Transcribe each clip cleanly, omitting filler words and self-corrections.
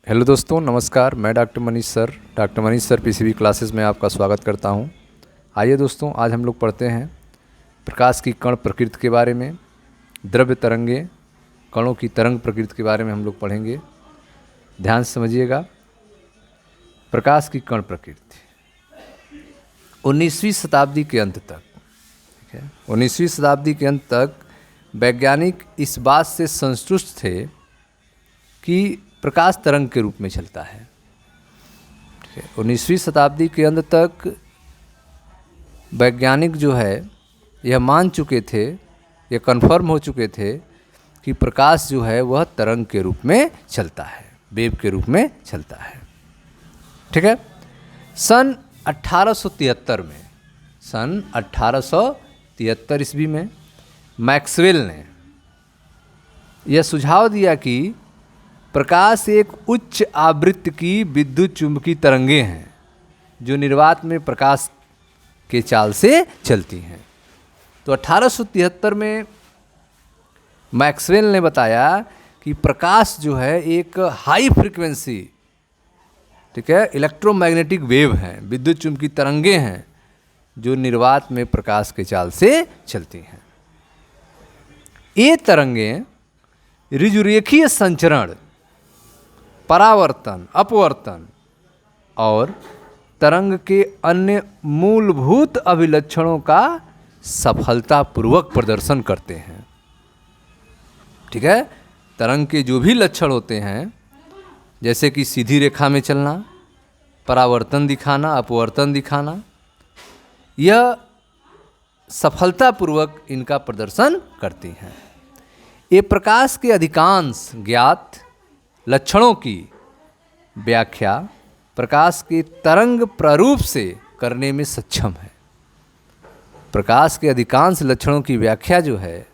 Hello दोस्तों, नमस्कार। मैं doctor Manish sir PCB classes में आपका स्वागत करता हूं। आइए दोस्तों, आज हम लोग पढ़ते हैं प्रकाश की कण प्रकृति के बारे में। द्रव्य तरंगे, कणों की तरंग प्रकृति के बारे में हम लोग पढ़ेंगे। ध्यान से समझिएगा। प्रकाश की कण प्रकृति 19वीं शताब्दी के अंत तक, ठीक है, 19वीं शताब्दी के अंत तक वैज्ञानिक इस बात से संतुष्ट थे कि प्रकाश तरंग के रूप में चलता है। 19वीं शताब्दी के अंत तक वैज्ञानिक जो है यह मान चुके थे, यह कन्फर्म हो चुके थे कि प्रकाश जो है वह तरंग के रूप में चलता है, वेव के रूप में चलता है। ठीक है। सन 1873 ईस्वी में मैक्सवेल ने यह सुझाव दिया कि प्रकाश एक उच्च आवृत्ति की विद्युत चुंबकीय तरंगें हैं जो निर्वात में प्रकाश के चाल से चलती हैं। तो 1873 में मैक्सवेल ने बताया कि प्रकाश जो है एक हाई फ्रीक्वेंसी, ठीक है, इलेक्ट्रोमैग्नेटिक वेव हैं, विद्युत चुंबकीय तरंगें हैं जो निर्वात में प्रकाश के चाल से चलती हैं। ये तरंगें ऋजुरेखीय संचरण, परावर्तन, अपवर्तन और तरंग के अन्य मूलभूत अभिलक्षणों का सफलतापूर्वक प्रदर्शन करते हैं। ठीक है। तरंग के जो भी लक्षण होते हैं, जैसे कि सीधी रेखा में चलना, परावर्तन दिखाना, अपवर्तन दिखाना, यह सफलतापूर्वक इनका प्रदर्शन करती हैं। ये प्रकाश के अधिकांश ज्ञात लक्षणों की व्याख्या प्रकाश के तरंग प्रारूप से करने में सक्षम है। प्रकाश के अधिकांश लक्षणों की व्याख्या जो है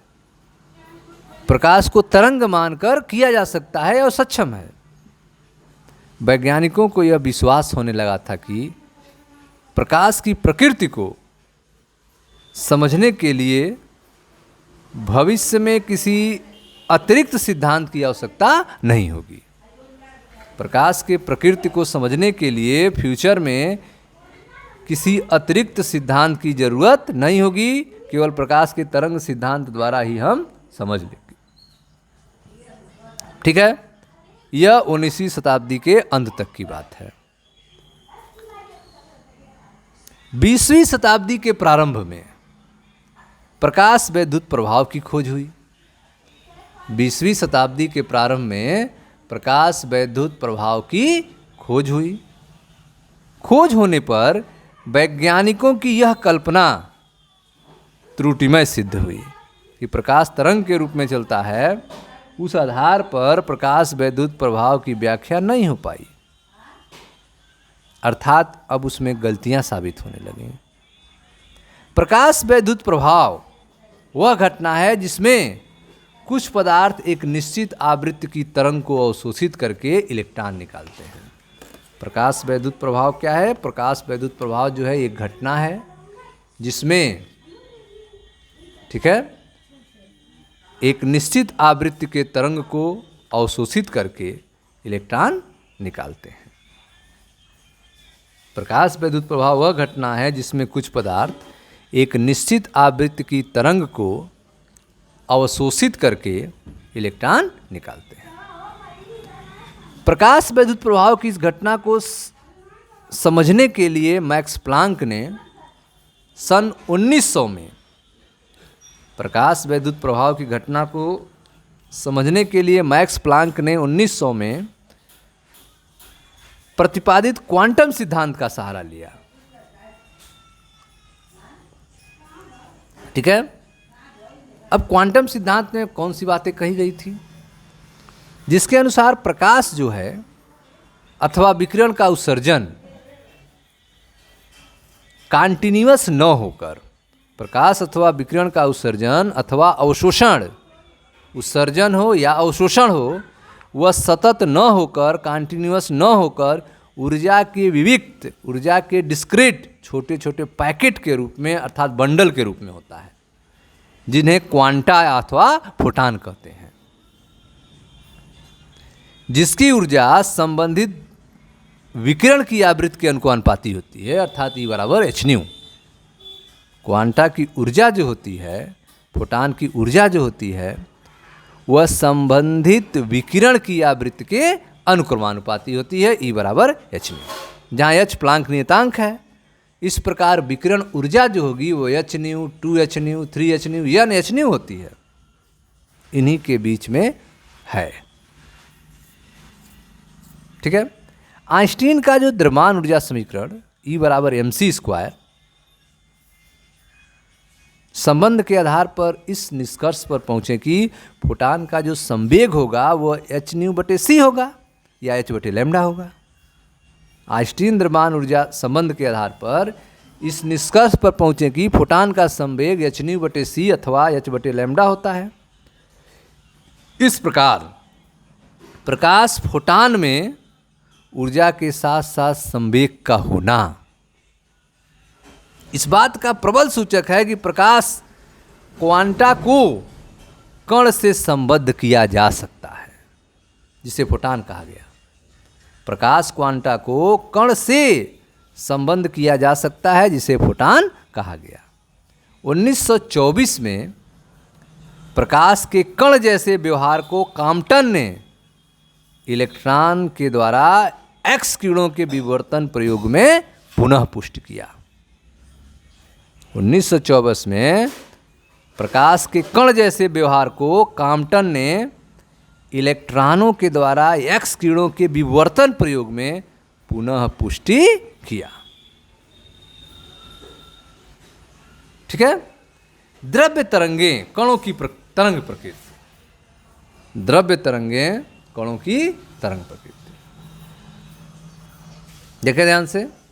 प्रकाश को तरंग मानकर किया जा सकता है और सक्षम है। वैज्ञानिकों को यह विश्वास होने लगा था कि प्रकाश की प्रकृति को समझने के लिए भविष्य में किसी अतिरिक्त सिद्धांत की आवश्यकता नहीं होगी। प्रकाश के प्रकृति को समझने के लिए फ्यूचर में किसी अतिरिक्त सिद्धांत की जरूरत नहीं होगी, केवल प्रकाश के तरंग सिद्धांत द्वारा ही हम समझ लेंगे। ठीक है। यह 19वीं शताब्दी के अंत तक की बात है। 20वीं शताब्दी के प्रारंभ में प्रकाश वैद्युत प्रभाव की खोज हुई। 20वीं शताब्दी के प्रारंभ में प्रकाश वैद्युत प्रभाव की खोज हुई। खोज होने पर वैज्ञानिकों की यह कल्पना त्रुटिमय सिद्ध हुई कि प्रकाश तरंग के रूप में चलता है। उस आधार पर प्रकाश वैद्युत प्रभाव की व्याख्या नहीं हो पाई, अर्थात अब उसमें गलतियां साबित होने लगीं। प्रकाश वैद्युत प्रभाव वह घटना है जिसमें कुछ पदार्थ एक निश्चित आवृत्ति की तरंग को अवशोषित करके इलेक्ट्रॉन निकालते हैं। प्रकाश वैद्युत प्रभाव क्या है? प्रकाश वैद्युत प्रभाव जो है एक घटना है जिसमें, ठीक है, एक निश्चित आवृत्ति के तरंग को अवशोषित करके इलेक्ट्रॉन निकालते हैं। प्रकाश वैद्युत प्रभाव वह घटना है जिसमें कुछ पदार्थ एक निश्चित आवृत्ति की तरंग को अवशोषित करके इलेक्ट्रॉन निकालते हैं। प्रकाश वैद्युत प्रभाव की इस घटना को समझने के लिए मैक्स प्लांक ने सन 1900 में, प्रकाश वैद्युत प्रभाव की घटना को समझने के लिए मैक्स प्लांक ने 1900 में प्रतिपादित क्वांटम सिद्धांत का सहारा लिया। ठीक है। अब क्वांटम सिद्धांत में कौन सी बातें कही गई थी? जिसके अनुसार प्रकाश जो है अथवा विकिरण का उत्सर्जन कॉन्टिन्यूअस न होकर, प्रकाश अथवा विकिरण का उत्सर्जन अथवा अवशोषण, उत्सर्जन हो या अवशोषण हो, वह सतत न होकर, कॉन्टिन्यूअस न होकर ऊर्जा के विविक्त, ऊर्जा के डिस्क्रीट छोटे छोटे पैकेट के रूप में अर्थात बंडल के रूप में होता है, जिन्हें क्वांटा अथवा फोटान कहते हैं। जिसकी ऊर्जा संबंधित विकिरण की आवृत्ति के अनुपाती होती है, अर्थात E बराबर एच न्यू। क्वांटा की ऊर्जा जो होती है, फोटान की ऊर्जा जो होती है, वह संबंधित विकिरण की आवृत्ति के अनुक्रमानुपाती होती है, E बराबर एच न्यू, जहाँ एच प्लांक नियतांक है। इस प्रकार विकिरण ऊर्जा जो होगी वो H new, 2h new, 3h new या एच न्यू होती है, इन्हीं के बीच में है। ठीक है। आइंस्टीन का जो द्रव्यमान ऊर्जा समीकरण E बराबर mc² संबंध के आधार पर इस निष्कर्ष पर पहुंचे कि फोटान का जो संवेग होगा वो h न्यू बटे c होगा या h बटे लैम्डा होगा। आइंस्टीन द्रव्यमान ऊर्जा संबंध के आधार पर इस निष्कर्ष पर पहुंचे कि फोटान का संवेग h न्यू बटे c अथवा h बटे लैम्डा होता है। इस प्रकार प्रकाश फोटान में ऊर्जा के साथ साथ संवेग का होना इस बात का प्रबल सूचक है कि प्रकाश क्वांटा को कण से संबद्ध किया जा सकता है, जिसे फोटान कहा गया। प्रकाश क्वांटा को कण से संबंध किया जा सकता है, जिसे फोटान कहा गया। 1924 में प्रकाश के कण जैसे व्यवहार को कॉम्पटन ने इलेक्ट्रॉन के द्वारा एक्स किरणों के विवर्तन प्रयोग में पुनः पुष्ट किया। 1924 में प्रकाश के कण जैसे व्यवहार को कॉम्पटन ने इलेक्ट्रॉनों के द्वारा एक्स किरणों के विवर्तन प्रयोग में पुनः पुष्टि किया। ठीक है। द्रव्य तरंगें कणों की तरंग प्रकृति। द्रव्य तरंगें कणों की तरंग प्रकृति। देखें ध्यान से।